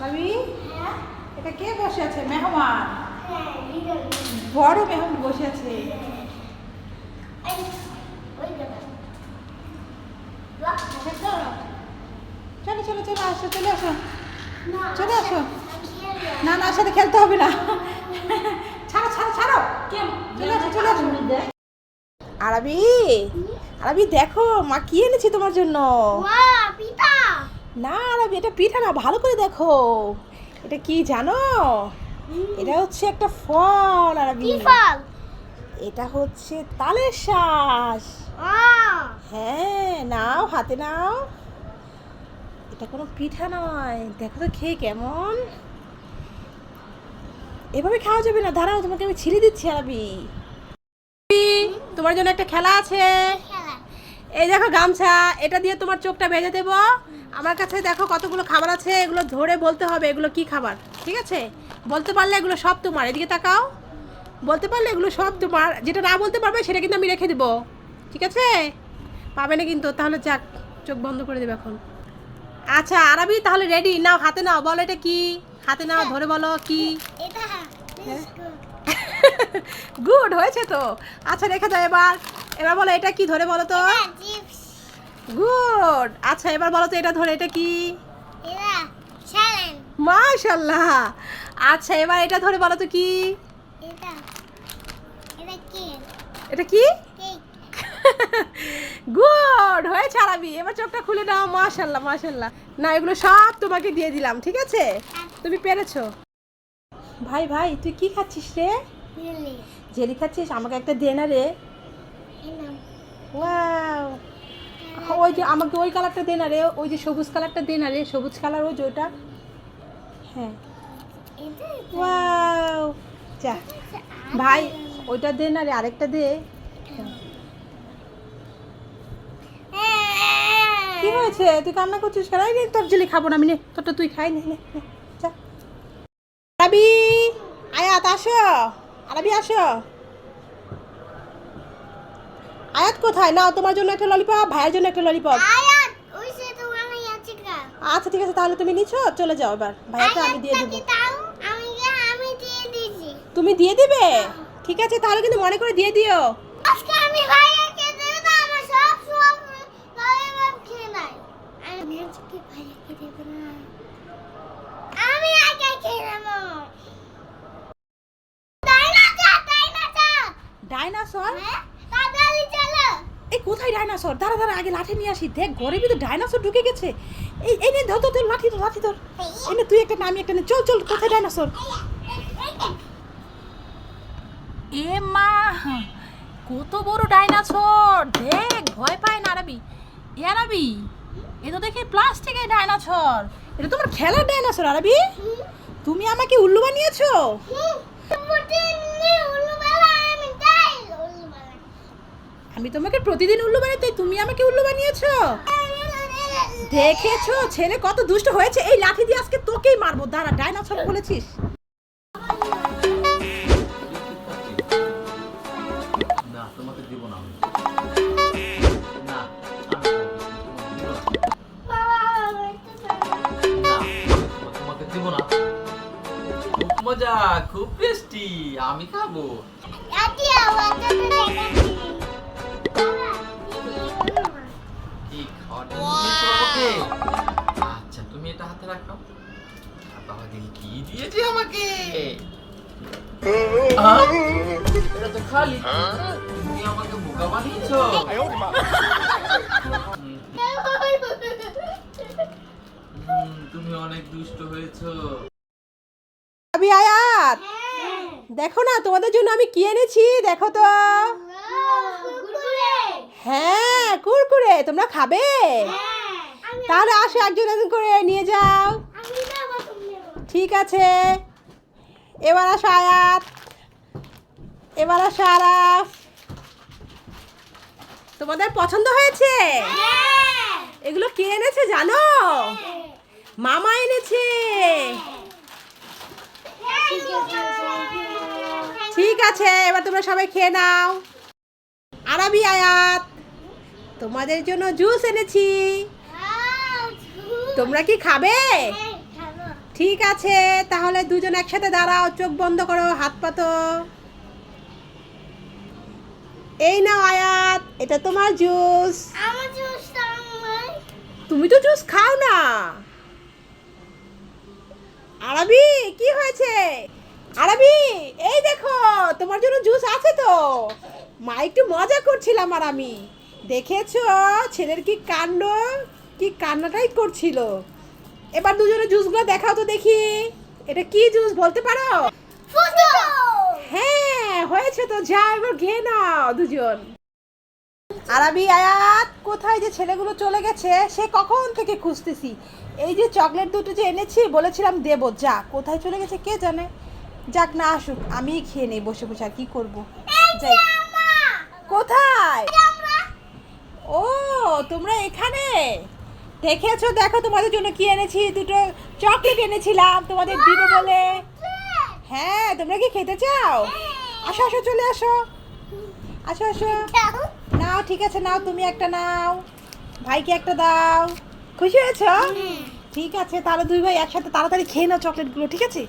আরবি, এটা কে বসে আছে? মেহমান, বড় মেহমান বসে আছে। চলো চলো চলো আসো, চলে আসো, চলে আসো। না না, সাথে খেলতে হবে না। ছাড়ো ছাড়ো ছাড়ো, চলে আসো চলে আসো। আরবি, আরবি দেখো মা কি এনেছি তোমার জন্য। না আরবি, এটা পিঠা না, ভালো করে দেখো। এটা কি জানো? এটা হচ্ছে একটা ফল আরবি। এটা হচ্ছে তালের শ্বাস। হ্যাঁ, নাও হাতে নাও। এটা কোনো পিঠা নয়, দেখো তো খেয়ে কেমন। এভাবে খাওয়া যাবে না, দাঁড়াও তোমাকে আমি ছিঁড়ে দিচ্ছি আরবি। তোমার জন্য একটা খেলা আছে। এই দেখো গামছা, এটা দিয়ে তোমার চোখটা বেঁধে দেবো। আমার কাছে দেখো কতগুলো খাবার আছে, এগুলো ধরে বলতে হবে এগুলো কি খাবার। ঠিক আছে? বলতে পারলে এগুলো সব তোমার। এদিকে তাকাও। বলতে পারলে এগুলো সব তোমার, যেটা না বলতে পারবে সেটা কিন্তু আমি রেখে দেবো। ঠিক আছে? পাবে না কিন্তু। তাহলে যাক, চোখ বন্ধ করে দেবে এখন। আচ্ছা আরবি, তাহলে রেডি? নাও হাতে নাও, বলো এটা কি। হাতে নাও, ধরে বলো কি। গুড হয়েছে তো। আচ্ছা রেখে দাও এবার। এবার বলো এটা কি, ধরে বলো তো। গুড। আচ্ছা এবার বলো তো এটা ধরে এটা কি। মাশাআল্লাহ। আচ্ছা এবার এটা ধরে বলো তো কি। এটা কি? গুড হয়েছে আরবি। এবার চোখটা খুলে নাও। মাশাআল্লাহ মাশাআল্লাহ। না এগুলো সব তোমাকে দিয়ে দিলাম, ঠিক আছে? তুমি পেরেছো। ভাই ভাই, তুই কি খাচ্ছিস রে? জেলি খাচ্ছিস? আমাকে একটা দে না রে। ওয়াও, ওই যে আমাকে ওই কালারটা দে না রে, ওই যে সবুজ কালারটা দে না রে, সবুজ কালার ওই যে ওটা। হ্যাঁ, ওয়াও। যা ভাই, ওইটা দে না রে, আরেকটা দে। কি হয়েছে? তুই কান্না করছিস কেন? এই তোর জেলি খাবো না আমি, নে তোরটা তুই খাই নে। যা আরবি, আয়াত আসো। আরবি আসো। আয়াত কোথায়? নাও তোমার জন্য একটা ললিপপ, ভাইয়ের জন্য একটা ললিপপ। আচ্ছা ঠিক আছে, তাহলে তুমি নিছো, চলে যাও এবার। ভাইয়াকে আমি দিয়ে দেবো। তুমি দিয়ে দিবে? ঠিক আছে, তাহলে কিন্তু মনে করে দিয়ে দিও। ডাইনোসর? এই কোথায় ডাইনোসর? দাঁড়া দাঁড়া, আগে লাঠি নিয়ে আসি। দেখ ঘরের ভিতরে ডাইনোসর ঢুকে গেছে। এই নে, ধর ধর লাঠি ধর, লাঠি ধর। এই নে, তুই একটা নামি একটা নে। চল চল, কোথায় ডাইনোসর? এ মা, কত বড় ডাইনোসর! দেখ, ভয় পায় না আরবি। এ আরবি, এ তো দেখি প্লাস্টিকের ডাইনোসর। এটা তোমার খেলার ডাইনোসর আরবি? তুমি আমাকে উল্লু বানিয়েছো। আমি তোমাকে প্রতিদিন উল্লু বানাই, তাই তুমি আমাকে উল্লু বানিয়েছো। দেখেছো ছেলে কত দুষ্ট হয়েছে? এই লাঠি দিয়ে আজকে তোকেই মারবো। দাঁড়া, ডাইনোসর বলেছিস। না তোমাকে দিব না আমি। না, তোমাকে দিব না। খুব মজা, খুব টেস্টি, আমি খাবো। কি খাওয়াটা দিয়েছো আমাকে? আচ্ছা তুমি এটা হাতে রাখো। আর বাবা দেখি কি দিয়েছে আমাকে। এটা তো খালি। তুমি আমাকে বোকা বানিয়েছো। তুমি অনেক দুষ্ট হয়েছো। আবি আয়াত, দেখো না তোমাদের জন্য আমি কি এনেছি, দেখো তো। হ্যাঁ কুরকুরে, তোমরা খাবে? তাহলে আসো, একজন একজন করে নিয়ে যাও। ঠিক আছে, এবার আসো আয়াত, এবার আসো আরাফ। তোমাদের পছন্দ হয়েছে? এগুলো কে এনেছে জানো? মামা এনেছে। ঠিক আছে, এবার তোমরা সবাই খেয়ে নাও। আরবি আয়াত, তোমাদের জন্য জুস এনেছি। তোমরা কি খাবে? ঠিক আছে, তাহলে দুজন একসাথে দাঁড়াও, চোখ বন্ধ করো, হাত পাতো। এই নাও আয়াত, এটা তোমার জুস। আমার জুসটা আমার। তুমি তো জুস খাও না। আরবি, কি হয়েছে? আরবি, এই দেখো তোমার জন্য জুস আছে তো। মা একটু মজা করছিলাম আর আমি। দেখেছো ছেলের কি কাণ্ড, কি কান্নাটাই করছিল। এবার দুজনের জুসগুলো দেখাও তো দেখি। এটা কি জুস বলতে পারো? ফুটো। হ্যাঁ হয়েছে তো, যা এবার খেয়ে নাও দুজন। আরবি, আয়াত, কোথায় যে ছেলেগুলো চলে গেছে সে কখন থেকে খুঁজতেছি। এই যে চকলেট দুটো যে এনেছি বলেছিলাম দেবো, যা কোথায় চলে গেছে কে জানে। যাক, না আসুক, আমিই খেয়ে নেই বসে বসে, আর কি করবো। যাই। কোথায়? ও, তোমরা এখানে দেখেছো? দেখো তোমাদের জন্য কি এনেছি, দুটো চকলেট এনেছিলাম তোমাদের দিব বলে। হ্যাঁ, তোমরা কি খেতে চাও? আসো আসো, চলে আসো, আসো আসো। নাও, ঠিক আছে, নাও, তুমি একটা নাও, ভাইকে একটা দাও। খুশি হয়েছো? ঠিক আছে, তাহলে দুই ভাই একসাথে তাড়াতাড়ি খেয়ে নাও চকলেটগুলো, ঠিক আছে?